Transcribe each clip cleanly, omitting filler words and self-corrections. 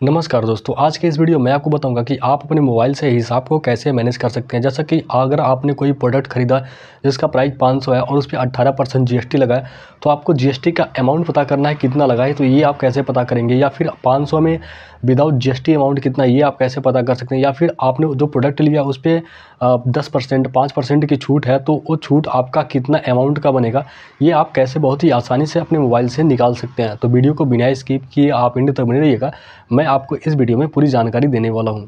नमस्कार दोस्तों, आज के इस वीडियो में आपको बताऊंगा कि आप अपने मोबाइल से हिसाब को कैसे मैनेज कर सकते हैं। जैसा कि अगर आपने कोई प्रोडक्ट खरीदा जिसका प्राइस 500 है और उस पर 18% जीएसटी लगा है, तो आपको जीएसटी का अमाउंट पता करना है कितना लगा है। तो ये आप कैसे पता करेंगे, या फिर 500 में विदाउट जीएसटी अमाउंट कितना, ये आप कैसे पता कर सकते हैं। या फिर आपने जो प्रोडक्ट लिया उस पर 10% 5% की छूट है, तो वो छूट आपका कितना अमाउंट का बनेगा, ये आप कैसे बहुत ही आसानी से अपने मोबाइल से निकाल सकते हैं। तो वीडियो को बिना स्किप किए आप एंड तक बने रहिएगा, मैं आपको इस वीडियो में पूरी जानकारी देने वाला हूं।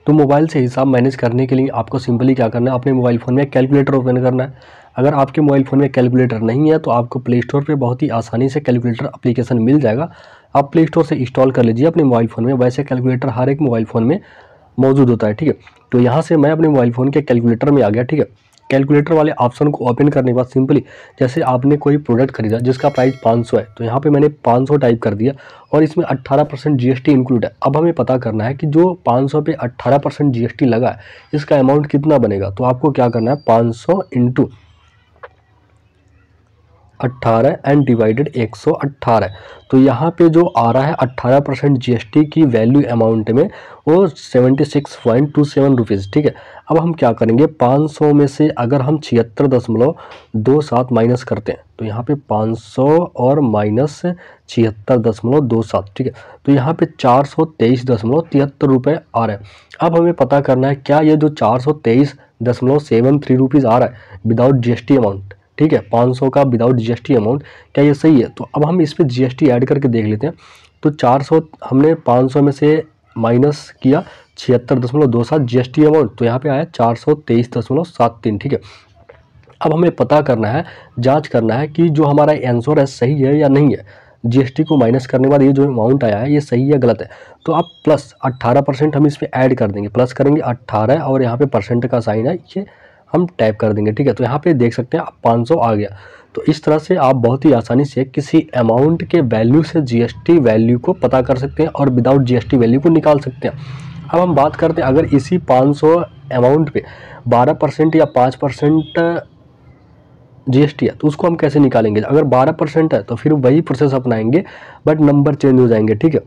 तो मोबाइल से हिसाब मैनेज करने के लिए आपको सिंपली क्या करना है, अपने मोबाइल फ़ोन में कैलकुलेटर ओपन करना है। अगर आपके मोबाइल फ़ोन में कैलकुलेटर नहीं है तो आपको प्ले स्टोर पर बहुत ही आसानी से कैलकुलेटर एप्लीकेशन मिल जाएगा। आप प्ले स्टोर से इंस्टॉल कर लीजिए अपने मोबाइल फ़ोन में। वैसे कैलकुलेटर हर एक मोबाइल फ़ोन में मौजूद होता है, ठीक है। तो यहाँ से मैं अपने मोबाइल फ़ोन के कैलकुलेटर में आ गया, ठीक है। कैलकुलेटर वाले ऑप्शन को ओपन करने के बाद सिंपली जैसे आपने कोई प्रोडक्ट खरीदा जिसका प्राइस 500 है, तो यहाँ पे मैंने 500 टाइप कर दिया और इसमें 18% जीएसटी इंक्लूड है। अब हमें पता करना है कि जो 500 पे 18% जीएसटी लगा है इसका अमाउंट कितना बनेगा। तो आपको क्या करना है, 500 इंटू 18 एंड डिवाइडेड 118। तो यहाँ पे जो आ रहा है 18% जीएसटी की वैल्यू अमाउंट में, वो 76.27 रुपीज़, ठीक है। अब हम क्या करेंगे, 500 में से अगर हम 76.27 माइनस करते हैं तो यहाँ पे 500 और माइनस 76.27, ठीक है। तो यहाँ पे 423.73 रुपये आ रहा है। अब हमें पता करना है क्या ये जो 423.73 रुपीज़ आ रहा है विदाउट जीएसटी अमाउंट, ठीक है, 500 का विदाउट जीएसटी अमाउंट, क्या ये सही है। तो अब हम इस पे जीएसटी ऐड करके देख लेते हैं। तो 400 हमने 500 में से माइनस किया 76.27 जीएसटी अमाउंट, तो यहाँ पे आया 423.73, ठीक है। अब हमें पता करना है, जांच करना है कि जो हमारा आंसर है सही है या नहीं है। जीएसटी को माइनस करने के बाद ये जो अमाउंट आया है ये सही है गलत है। तो आप प्लस 18% हम इस पर ऐड कर देंगे, प्लस करेंगे 18 और यहाँ पे परसेंट का साइन है, ये हम टाइप कर देंगे, ठीक है। तो यहाँ पे देख सकते हैं 500 आ गया। तो इस तरह से आप बहुत ही आसानी से किसी अमाउंट के वैल्यू से जीएसटी वैल्यू को पता कर सकते हैं और विदाउट जीएसटी वैल्यू को निकाल सकते हैं। अब हम बात करते हैं, अगर इसी 500 अमाउंट पे 12% या 5% जीएसटी है तो उसको हम कैसे निकालेंगे। अगर 12% है तो फिर वही प्रोसेस अपनाएंगे बट नंबर चेंज हो जाएंगे, ठीक है।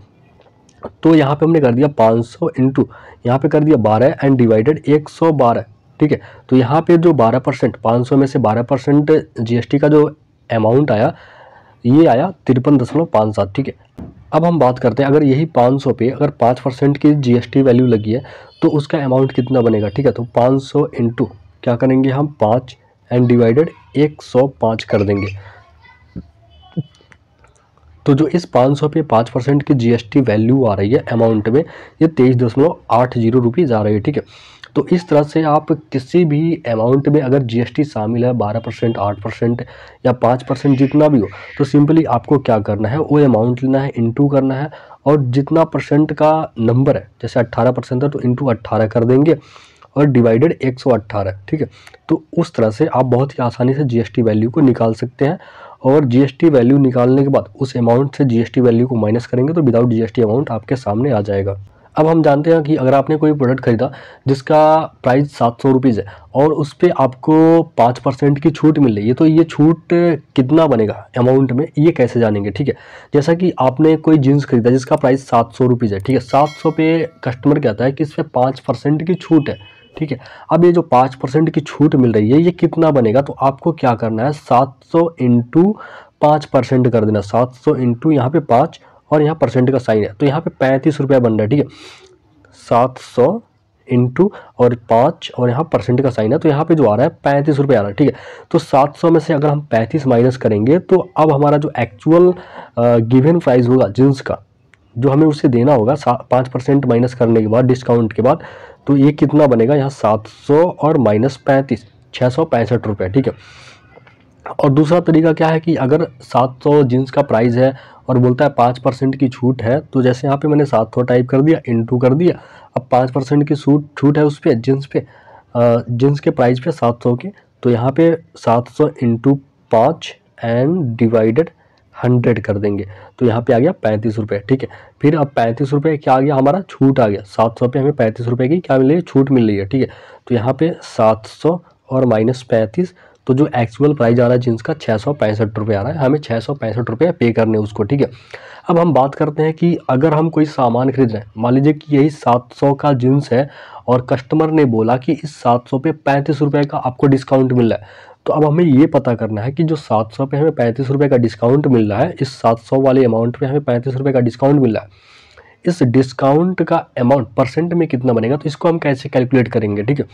तो यहाँ पे हमने कर दिया 500 इंटू यहाँ पे कर दिया 12 एंड डिवाइडेड 112, ठीक है। तो यहाँ पे जो 12%, 500 में से 12% जीएसटी का जो अमाउंट आया ये आया 53.57, ठीक है। अब हम बात करते हैं, अगर यही 500 पे अगर 5% की जीएसटी वैल्यू लगी है तो उसका अमाउंट कितना बनेगा, ठीक है। तो 500 इंटू क्या करेंगे हम 5 एंड डिवाइडेड 105 कर देंगे। तो जो इस 500 पे 5% की जीएसटी वैल्यू आ रही है अमाउंट में, ये 23.80 रुपीज़ आ रही है, ठीक है। तो इस तरह से आप किसी भी अमाउंट में अगर जीएसटी शामिल है 12%, 8% या 5% जितना भी हो, तो सिंपली आपको क्या करना है, वो अमाउंट लेना है, इंटू करना है और जितना परसेंट का नंबर है, जैसे 18% है तो इंटू 18 कर देंगे और डिवाइडेड 118, ठीक है। तो उस तरह से आप बहुत ही आसानी से जीएसटी वैल्यू को निकाल सकते हैं। और जीएसटी वैल्यू निकालने के बाद उस अमाउंट से जीएसटी वैल्यू को माइनस करेंगे तो विदाउट जीएसटी अमाउंट आपके सामने आ जाएगा। अब हम जानते हैं कि अगर आपने कोई प्रोडक्ट खरीदा जिसका प्राइस 700 रुपीज़ है और उस पर आपको 5% की छूट मिल रही है, तो ये छूट कितना बनेगा अमाउंट में, ये कैसे जानेंगे, ठीक है। जैसा कि आपने कोई जीन्स खरीदा जिसका प्राइस 700 रुपीज़ है, ठीक है। 700 पे कस्टमर कहता है कि इस पर 5% की छूट है, ठीक है। अब ये जो 5% की छूट मिल रही है ये कितना बनेगा, तो आपको क्या करना है, 700 इंटू 5% कर देना। 700 इंटू यहाँ पे 5 और यहाँ परसेंट का साइन है, तो यहाँ पे 35 रुपया बन रहा है, ठीक है। 700 इंटू और 5 और यहाँ परसेंट का साइन है, तो यहाँ पे जो आ रहा है 35 रुपये आ रहा है, ठीक है। तो 700 में से अगर हम 35 माइनस करेंगे तो अब हमारा जो एक्चुअल गिवन प्राइस होगा जींस का, जो हमें उसे देना होगा 5% माइनस करने के बाद डिस्काउंट के बाद, तो ये कितना बनेगा, यहाँ 700 और माइनस 35, 665 रुपये, ठीक है। और दूसरा तरीका क्या है कि अगर 700 जीन्स का प्राइस है और बोलता है 5% की छूट है, तो जैसे यहाँ पे मैंने 700 टाइप कर दिया, इंटू कर दिया। अब 5% की छूट है उस पर जीन्स पे, जीन्स के प्राइस पे 700 के, तो यहाँ पे 700 इंटू 5 एंड डिवाइडेड 100 कर देंगे, तो यहाँ पे आ गया 35 रुपये, ठीक है। फिर अब 35 रुपये क्या आ गया, हमारा छूट आ गया। 700 पे हमें 35 रुपये की क्या मिल रही है, छूट मिल रही है, ठीक है। तो यहाँ पे 700 और माइनस 35, तो जो एक्चुअल प्राइस आ रहा है जीन्स का 665 रुपये आ रहा है, हमें 665 रुपये पे करने उसको, ठीक है। अब हम बात करते हैं कि अगर हम कोई सामान खरीद रहे हैं, मान लीजिए कि यही 700 का जीन्स है और कस्टमर ने बोला कि इस 700 पे 35 रुपये का आपको डिस्काउंट मिल रहा है, तो अब हमें ये पता करना है कि जो 700 पे हमें 35 रुपये का डिस्काउंट मिल रहा है, इस 700 वाले अमाउंट पे हमें 35 रुपये का डिस्काउंट मिल रहा है, इस डिस्काउंट का अमाउंट परसेंट में कितना बनेगा, तो इसको हम कैसे कैलकुलेट करेंगे, ठीक है।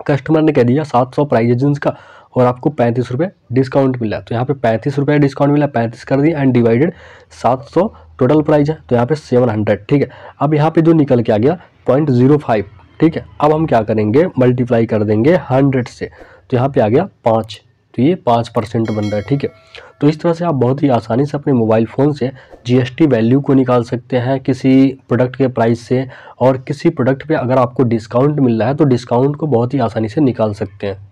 कस्टमर ने कह दिया 700 प्राइस है जींस का और आपको 35 रुपये डिस्काउंट मिला है, तो यहाँ पे 35 रुपये डिस्काउंट मिला, 35 कर दिया एंड डिवाइडेड 700 टोटल प्राइस है, तो यहाँ पे 700, ठीक है। अब यहाँ पे जो निकल के आ गया 0.05, ठीक है। अब हम क्या करेंगे, मल्टीप्लाई कर देंगे 100 से, तो यहाँ पे आ गया 5, तो ये 5% बन रहा है, ठीक है। तो इस तरह से आप बहुत ही आसानी से अपने मोबाइल फ़ोन से जीएसटी वैल्यू को निकाल सकते हैं किसी प्रोडक्ट के प्राइस से, और किसी प्रोडक्ट पे अगर आपको डिस्काउंट मिल रहा है तो डिस्काउंट को बहुत ही आसानी से निकाल सकते हैं।